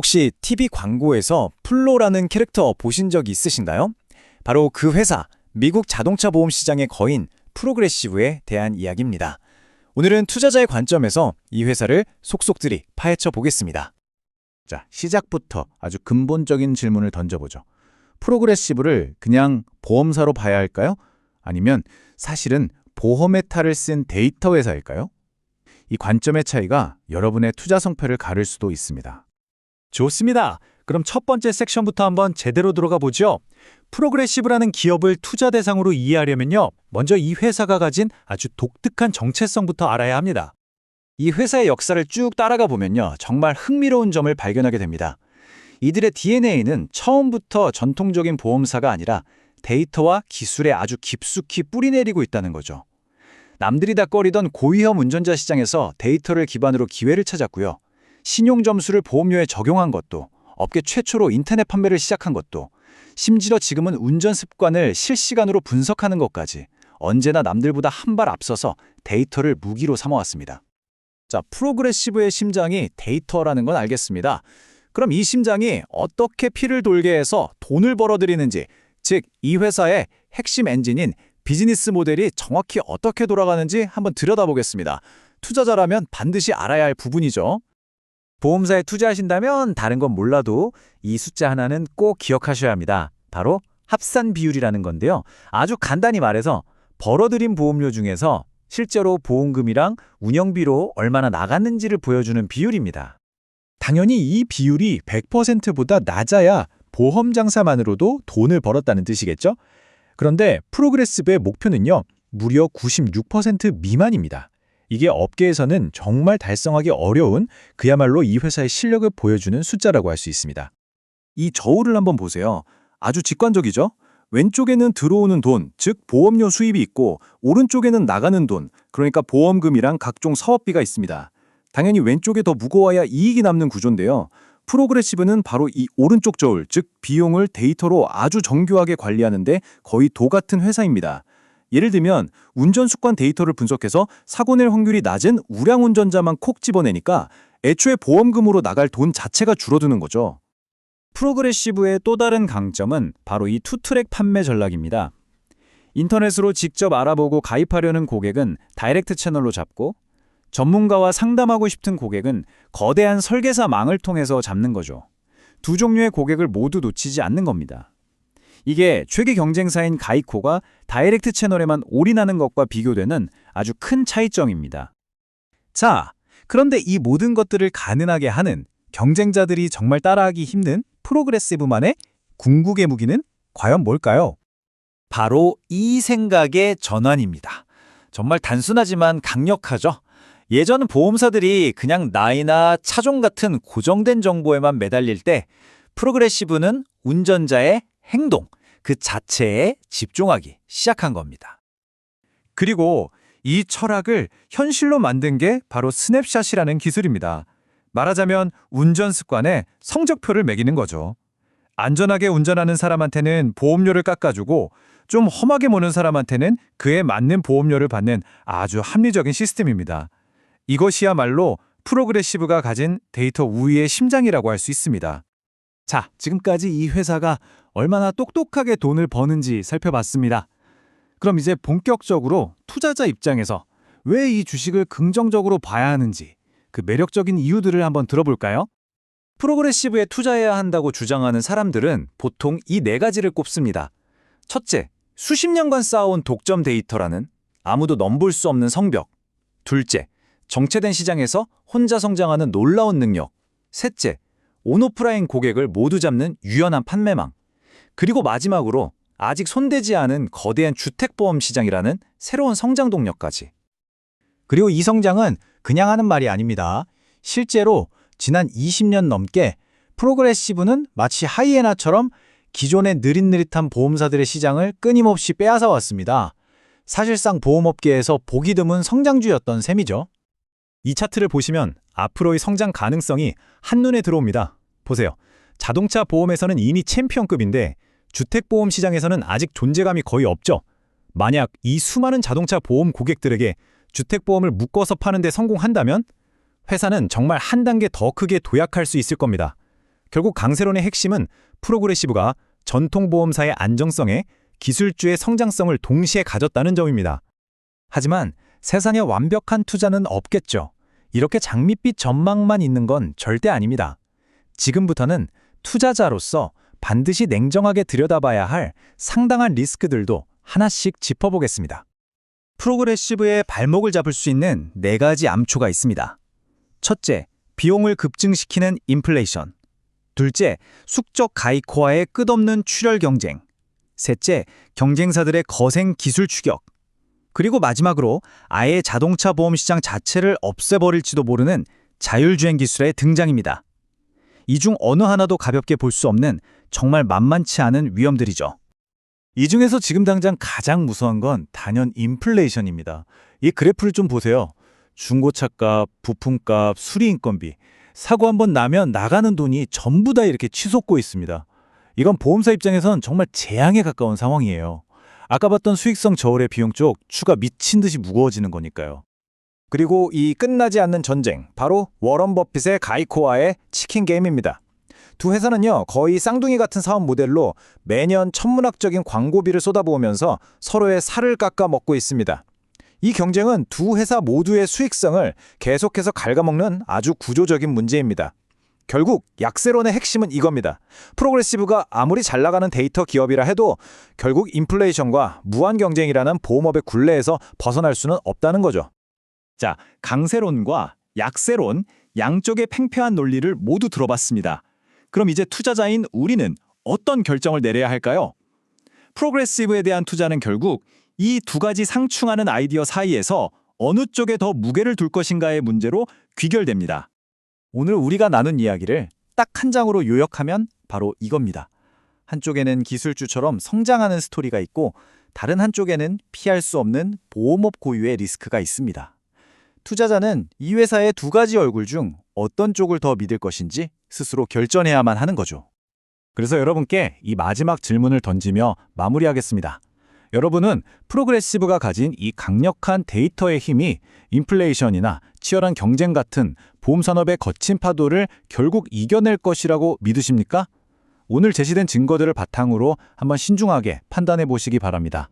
혹시 TV 광고에서 플로라는 캐릭터 보신 적 있으신가요? 바로 그 회사, 미국 자동차 보험 시장의 거인 프로그레시브에 대한 이야기입니다. 오늘은 투자자의 관점에서 이 회사를 속속들이 파헤쳐 보겠습니다. 자, 시작부터 아주 근본적인 질문을 던져보죠. 프로그레시브를 그냥 보험사로 봐야 할까요? 아니면 사실은 보험의 탈을 쓴 데이터 회사일까요? 이 관점의 차이가 여러분의 투자 성패를 가를 수도 있습니다. 좋습니다. 그럼 첫 번째 섹션부터 한번 제대로 들어가 보죠. 프로그레시브라는 기업을 투자 대상으로 이해하려면요. 먼저 이 회사가 가진 아주 독특한 정체성부터 알아야 합니다. 이 회사의 역사를 쭉 따라가 보면요. 정말 흥미로운 점을 발견하게 됩니다. 이들의 DNA는 처음부터 전통적인 보험사가 아니라 데이터와 기술에 아주 깊숙이 뿌리내리고 있다는 거죠. 남들이 다 꺼리던 고위험 운전자 시장에서 데이터를 기반으로 기회를 찾았고요. 신용점수를 보험료에 적용한 것도, 업계 최초로 인터넷 판매를 시작한 것도, 심지어 지금은 운전 습관을 실시간으로 분석하는 것까지 언제나 남들보다 한 발 앞서서 데이터를 무기로 삼아왔습니다. 자, 프로그레시브의 심장이 데이터라는 건 알겠습니다. 그럼 이 심장이 어떻게 피를 돌게 해서 돈을 벌어들이는지, 즉 이 회사의 핵심 엔진인 비즈니스 모델이 정확히 어떻게 돌아가는지 한번 들여다보겠습니다. 투자자라면 반드시 알아야 할 부분이죠. 보험사에 투자하신다면 다른 건 몰라도 이 숫자 하나는 꼭 기억하셔야 합니다. 바로 합산 비율이라는 건데요. 아주 간단히 말해서 벌어들인 보험료 중에서 실제로 보험금이랑 운영비로 얼마나 나갔는지를 보여주는 비율입니다. 당연히 이 비율이 100%보다 낮아야 보험 장사만으로도 돈을 벌었다는 뜻이겠죠? 그런데 프로그레시브의 목표는요, 무려 96% 미만입니다. 이게 업계에서는 정말 달성하기 어려운 그야말로 이 회사의 실력을 보여주는 숫자라고 할 수 있습니다. 이 저울을 한번 보세요. 아주 직관적이죠? 왼쪽에는 들어오는 돈, 즉 보험료 수입이 있고 오른쪽에는 나가는 돈, 그러니까 보험금이랑 각종 사업비가 있습니다. 당연히 왼쪽에 더 무거워야 이익이 남는 구조인데요. 프로그레시브는 바로 이 오른쪽 저울, 즉 비용을 데이터로 아주 정교하게 관리하는데 거의 도 같은 회사입니다. 예를 들면 운전 습관 데이터를 분석해서 사고 낼 확률이 낮은 우량 운전자만 콕 집어내니까 애초에 보험금으로 나갈 돈 자체가 줄어드는 거죠. 프로그레시브의 또 다른 강점은 바로 이 투트랙 판매 전략입니다. 인터넷으로 직접 알아보고 가입하려는 고객은 다이렉트 채널로 잡고, 전문가와 상담하고 싶은 고객은 거대한 설계사망을 통해서 잡는 거죠. 두 종류의 고객을 모두 놓치지 않는 겁니다. 이게 최대 경쟁사인 가이코가 다이렉트 채널에만 올인하는 것과 비교되는 아주 큰 차이점입니다. 자, 그런데 이 모든 것들을 가능하게 하는 경쟁자들이 정말 따라하기 힘든 프로그레시브만의 궁극의 무기는 과연 뭘까요? 바로 이 생각의 전환입니다. 정말 단순하지만 강력하죠. 예전 보험사들이 그냥 나이나 차종 같은 고정된 정보에만 매달릴 때 프로그레시브는 운전자의 행동, 그 자체에 집중하기 시작한 겁니다. 그리고 이 철학을 현실로 만든 게 바로 스냅샷이라는 기술입니다. 말하자면 운전 습관에 성적표를 매기는 거죠. 안전하게 운전하는 사람한테는 보험료를 깎아주고 좀 험하게 모는 사람한테는 그에 맞는 보험료를 받는 아주 합리적인 시스템입니다. 이것이야말로 프로그레시브가 가진 데이터 우위의 심장이라고 할 수 있습니다. 자, 지금까지 이 회사가 얼마나 똑똑하게 돈을 버는지 살펴봤습니다. 그럼 이제 본격적으로 투자자 입장에서 왜 이 주식을 긍정적으로 봐야 하는지 그 매력적인 이유들을 한번 들어볼까요? 프로그레시브에 투자해야 한다고 주장하는 사람들은 보통 이 네 가지를 꼽습니다. 첫째, 수십 년간 쌓아온 독점 데이터라는 아무도 넘볼 수 없는 성벽. 둘째, 정체된 시장에서 혼자 성장하는 놀라운 능력. 셋째, 온오프라인 고객을 모두 잡는 유연한 판매망. 그리고 마지막으로 아직 손대지 않은 거대한 주택보험 시장이라는 새로운 성장 동력까지. 그리고 이 성장은 그냥 하는 말이 아닙니다. 실제로 지난 20년 넘게 프로그레시브는 마치 하이에나처럼 기존의 느릿느릿한 보험사들의 시장을 끊임없이 빼앗아 왔습니다. 사실상 보험업계에서 보기 드문 성장주였던 셈이죠. 이 차트를 보시면 앞으로의 성장 가능성이 한눈에 들어옵니다. 보세요. 자동차 보험에서는 이미 챔피언급인데 주택보험 시장에서는 아직 존재감이 거의 없죠. 만약 이 수많은 자동차 보험 고객들에게 주택보험을 묶어서 파는 데 성공한다면 회사는 정말 한 단계 더 크게 도약할 수 있을 겁니다. 결국 강세론의 핵심은 프로그레시브가 전통보험사의 안정성에 기술주의 성장성을 동시에 가졌다는 점입니다. 하지만 세상에 완벽한 투자는 없겠죠. 이렇게 장밋빛 전망만 있는 건 절대 아닙니다. 지금부터는 투자자로서 반드시 냉정하게 들여다봐야 할 상당한 리스크들도 하나씩 짚어보겠습니다. 프로그레시브의 발목을 잡을 수 있는 4가지 암초가 있습니다. 첫째, 비용을 급증시키는 인플레이션. 둘째, 숙적 가이코와의 끝없는 출혈 경쟁. 셋째, 경쟁사들의 거센 기술 추격. 그리고 마지막으로 아예 자동차 보험 시장 자체를 없애버릴지도 모르는 자율주행 기술의 등장입니다. 이 중 어느 하나도 가볍게 볼 수 없는 정말 만만치 않은 위험들이죠. 이 중에서 지금 당장 가장 무서운 건 단연 인플레이션입니다. 이 그래프를 좀 보세요. 중고차값, 부품값, 수리인건비. 사고 한 번 나면 나가는 돈이 전부 다 이렇게 치솟고 있습니다. 이건 보험사 입장에선 정말 재앙에 가까운 상황이에요. 아까 봤던 수익성 저울의 비용 쪽 추가 미친 듯이 무거워지는 거니까요. 그리고 이 끝나지 않는 전쟁, 바로 워런 버핏의 가이코와의 치킨 게임입니다. 두 회사는요, 거의 쌍둥이 같은 사업 모델로 매년 천문학적인 광고비를 쏟아부으면서 서로의 살을 깎아 먹고 있습니다. 이 경쟁은 두 회사 모두의 수익성을 계속해서 갉아먹는 아주 구조적인 문제입니다. 결국 약세론의 핵심은 이겁니다. 프로그레시브가 아무리 잘 나가는 데이터 기업이라 해도 결국 인플레이션과 무한 경쟁이라는 보험업의 굴레에서 벗어날 수는 없다는 거죠. 자, 강세론과 약세론, 양쪽의 팽팽한 논리를 모두 들어봤습니다. 그럼 이제 투자자인 우리는 어떤 결정을 내려야 할까요? 프로그레시브에 대한 투자는 결국 이 두 가지 상충하는 아이디어 사이에서 어느 쪽에 더 무게를 둘 것인가의 문제로 귀결됩니다. 오늘 우리가 나눈 이야기를 딱 한 장으로 요약하면 바로 이겁니다. 한쪽에는 기술주처럼 성장하는 스토리가 있고 다른 한쪽에는 피할 수 없는 보험업 고유의 리스크가 있습니다. 투자자는 이 회사의 두 가지 얼굴 중 어떤 쪽을 더 믿을 것인지 스스로 결정해야만 하는 거죠. 그래서 여러분께 이 마지막 질문을 던지며 마무리하겠습니다. 여러분은 프로그레시브가 가진 이 강력한 데이터의 힘이 인플레이션이나 치열한 경쟁 같은 보험산업의 거친 파도를 결국 이겨낼 것이라고 믿으십니까? 오늘 제시된 증거들을 바탕으로 한번 신중하게 판단해 보시기 바랍니다.